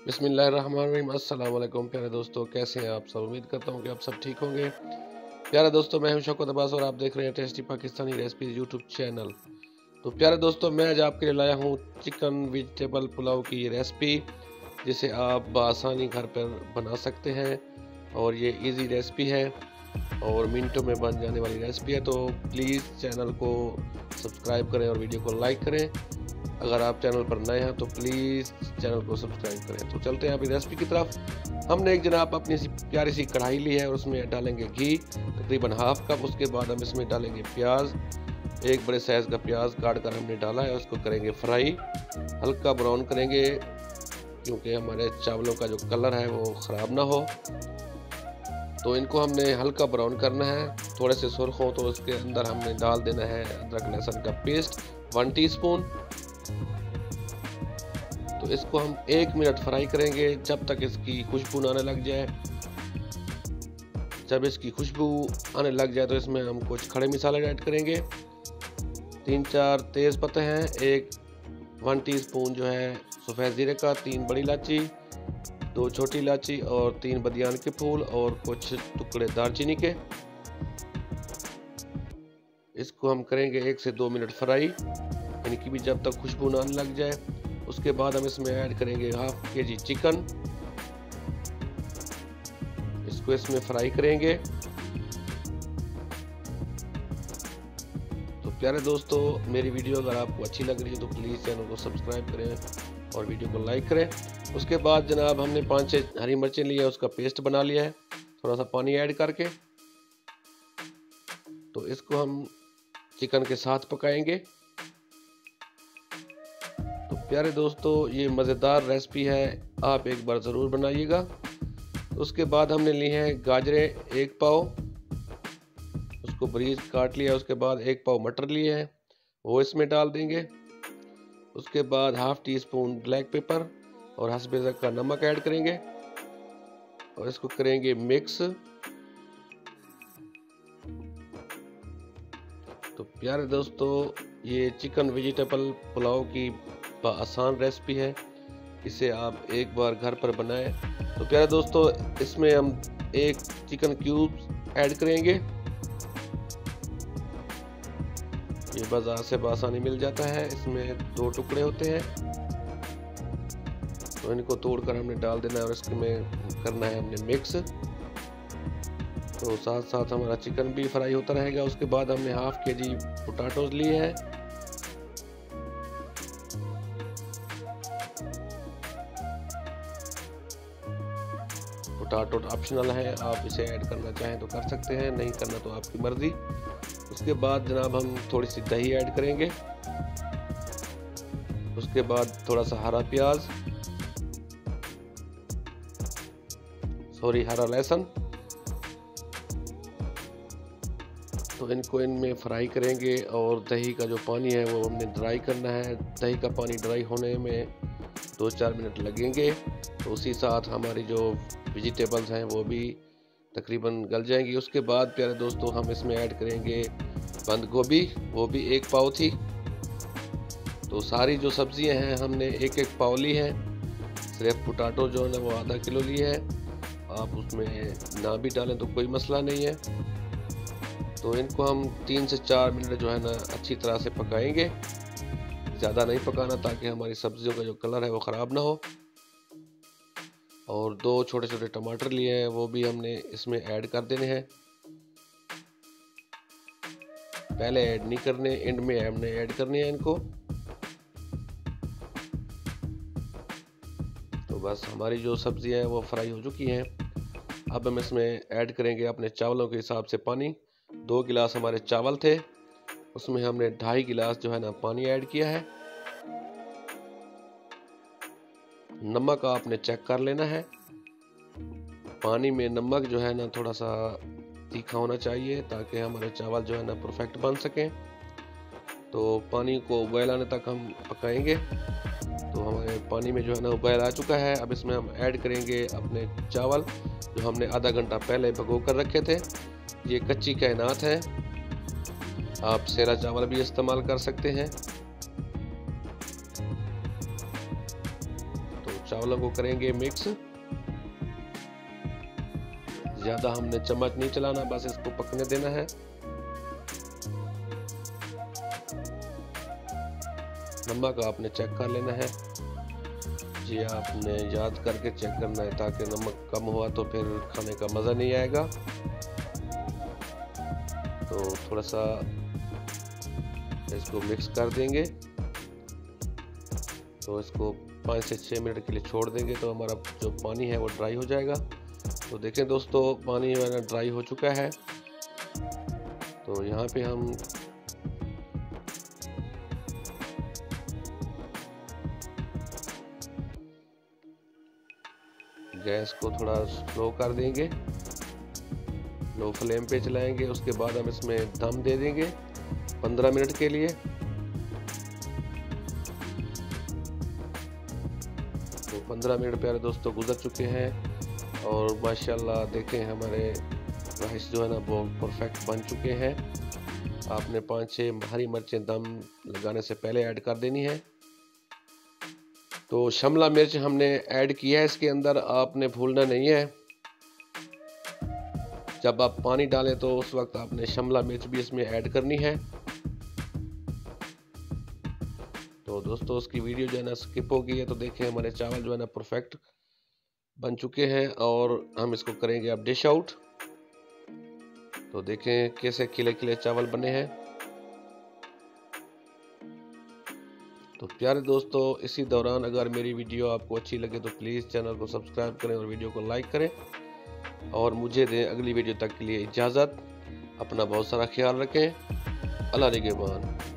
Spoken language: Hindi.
बिस्मिल्लाहिर्रहमानिर्रहीम। अस्सलाम वालेकुम प्यारे दोस्तों, कैसे हैं आप सब। उम्मीद करता हूं कि आप सब ठीक होंगे। प्यारे दोस्तों, मैं हूं शौकत अब्बास और आप देख रहे हैं tasty Pakistani recipes YouTube channel. तो प्यारे दोस्तों, मैं आज आपके लिए लाया हूं चिकन वेजिटेबल पुलाव की रेसिपी, जिसे आप बआसानी घर पर बना सकते हैं और ये इजी रेसिपी है और मिनटों में बन जाने वाली रेसिपी है। तो प्लीज़ चैनल को सब्सक्राइब करें और वीडियो को लाइक करें। अगर आप चैनल पर नए हैं तो प्लीज़ चैनल को सब्सक्राइब करें। तो चलते हैं अभी रेसिपी की तरफ। हमने एक जनाब अपनी सी प्यारी सी कढ़ाई ली है और उसमें डालेंगे घी तकरीबन हाफ कप। उसके बाद हम इसमें डालेंगे प्याज, एक बड़े साइज़ का प्याज काट कर हमने डाला है। उसको करेंगे फ्राई, हल्का ब्राउन करेंगे क्योंकि हमारे चावलों का जो कलर है वो ख़राब ना हो। तो इनको हमने हल्का ब्राउन करना है, थोड़े से सुर्ख हो तो उसके अंदर हमने डाल देना है अदरक लहसुन का पेस्ट 1 टीस्पून। तो इसको हम 1 मिनट फ्राई करेंगे जब तक इसकी खुशबू आने लग जाए। जब इसकी खुशबू आने लग जाए तो इसमें हम कुछ खड़े मसाले ऐड करेंगे। 3-4 तेज़ पत्ते हैं, 1 टीस्पून जो है सफ़ेद ज़ीरे का, 3 बड़ी इलायची, 2 छोटी इलायची और 3 बदियान के फूल और कुछ टुकड़े दालचीनी के। इसको हम करेंगे 1 से 2 मिनट फ्राई, इनकी भी जब तक खुशबू आने लग जाए। उसके बाद हम इसमें ऐड करेंगे हाफ केजी चिकन, इसको इसमें फ्राई करेंगे। तो प्यारे दोस्तों, मेरी वीडियो अगर आपको अच्छी लग रही है तो प्लीज़ चैनल को सब्सक्राइब करें और वीडियो को लाइक करें। उसके बाद जनाब हमने 5-6 हरी मिर्चें ली है, उसका पेस्ट बना लिया है थोड़ा सा पानी ऐड करके। तो इसको हम चिकन के साथ पकाएंगे। तो प्यारे दोस्तों, ये मज़ेदार रेसिपी है, आप एक बार ज़रूर बनाइएगा। उसके बाद हमने ली हैं गाजरें 1 पाव, उसको बारीक काट लिया। उसके बाद 1 पाव मटर लिए हैं, वो इसमें डाल देंगे। उसके बाद half tea spoon black pepper और हस्बे ज़ायक़ा का नमक ऐड करेंगे और इसको करेंगे मिक्स। तो प्यारे दोस्तों, ये चिकन वेजिटेबल पुलाव की आसान रेसिपी है, इसे आप एक बार घर पर बनाएं। तो प्यारे दोस्तों, इसमें हम 1 चिकन क्यूब ऐड करेंगे। ये बाजार से आसानी मिल जाता है, इसमें 2 टुकड़े होते हैं। तो इनको तोड़कर हमने डाल देना है और इसमें करना है हमने मिक्स। तो साथ साथ हमारा चिकन भी फ्राई होता रहेगा। उसके बाद हमने हाफ केजी पोटैटोज लिए हैं। पोटैटो ऑप्शनल है, आप इसे ऐड करना चाहें तो कर सकते हैं, नहीं करना तो आपकी मर्जी। उसके बाद जनाब हम थोड़ी सी दही ऐड करेंगे। उसके बाद थोड़ा सा हरा लहसुन। तो इनको इनमें फ्राई करेंगे और दही का जो पानी है वो हमने ड्राई करना है। दही का पानी ड्राई होने में 2-4 मिनट लगेंगे। तो उसी साथ हमारी जो वेजिटेबल्स हैं वो भी तकरीबन गल जाएंगी। उसके बाद प्यारे दोस्तों, हम इसमें ऐड करेंगे बंद गोभी, वो भी 1 पाव थी। तो सारी जो सब्जियां हैं हमने 1-1 पाव ली है। सिर्फ पोटैटो जो है ना वो आधा किलो ली है, आप उसमें ना भी डालें तो कोई मसला नहीं है। तो इनको हम 3 से 4 मिनट जो है ना अच्छी तरह से पकाएंगे, ज़्यादा नहीं पकाना ताकि हमारी सब्जियों का जो कलर है वो ख़राब ना हो। और 2 छोटे छोटे टमाटर लिए हैं, वो भी हमने इसमें ऐड कर देने हैं। पहले ऐड नहीं करने, एंड में हमने ऐड करने हैं इनको। तो बस हमारी जो सब्जियां हैं वो फ्राई हो चुकी हैं। अब हम इसमें ऐड करेंगे अपने चावलों के हिसाब से पानी। 2 गिलास हमारे चावल थे, उसमें हमने 2.5 गिलास जो है ना पानी ऐड किया है। नमक आपने चेक कर लेना है, पानी में नमक जो है ना थोड़ा सा तीखा होना चाहिए ताकि हमारे चावल जो है ना परफेक्ट बन सकें। तो पानी को उबाल आने तक हम पकाएंगे। तो हमारे पानी में जो है ना उबाल आ चुका है। अब इसमें हम ऐड करेंगे अपने चावल जो हमने आधा घंटा पहले भिगो कर रखे थे। ये कच्ची कायनात है, आप सेरा चावल भी इस्तेमाल कर सकते हैं। चावलों को करेंगे मिक्स। ज़्यादा हमने चम्मच नहीं चलाना, बस इसको पकने देना है। नमक आपने चेक कर लेना है जी, आपने याद करके चेक करना है, ताकि नमक कम हुआ तो फिर खाने का मज़ा नहीं आएगा। तो थोड़ा सा इसको मिक्स कर देंगे। तो इसको 5 से 6 मिनट के लिए छोड़ देंगे, तो हमारा जो पानी है वो ड्राई हो जाएगा। तो देखें दोस्तों, पानी हमारा ड्राई हो चुका है। तो यहाँ पे हम गैस को थोड़ा स्लो कर देंगे, लो फ्लेम पे चलाएंगे। उसके बाद हम इसमें दम दे देंगे 15 मिनट के लिए। तो 15 मिनट प्यारे दोस्तों गुजर चुके हैं और माशाल्लाह देखें हमारे राइस जो है ना वो परफेक्ट बन चुके हैं। आपने 5-6 हरी मिर्चें दम लगाने से पहले ऐड कर देनी है। तो शिमला मिर्च हमने ऐड किया है इसके अंदर, आपने भूलना नहीं है। जब आप पानी डालें तो उस वक्त आपने शिमला मिर्च भी इसमें ऐड करनी है। तो दोस्तों उसकी वीडियो जो है ना स्किप हो गई है। तो देखें हमारे चावल जो है ना परफेक्ट बन चुके हैं और हम इसको करेंगे अब डिश आउट। तो देखें कैसे खिले खिले चावल बने हैं। तो प्यारे दोस्तों, इसी दौरान अगर मेरी वीडियो आपको अच्छी लगे तो प्लीज़ चैनल को सब्सक्राइब करें और वीडियो को लाइक करें और मुझे दें अगली वीडियो तक के लिए इजाज़त। अपना बहुत सारा ख्याल रखें। अल्लाह निगहबान।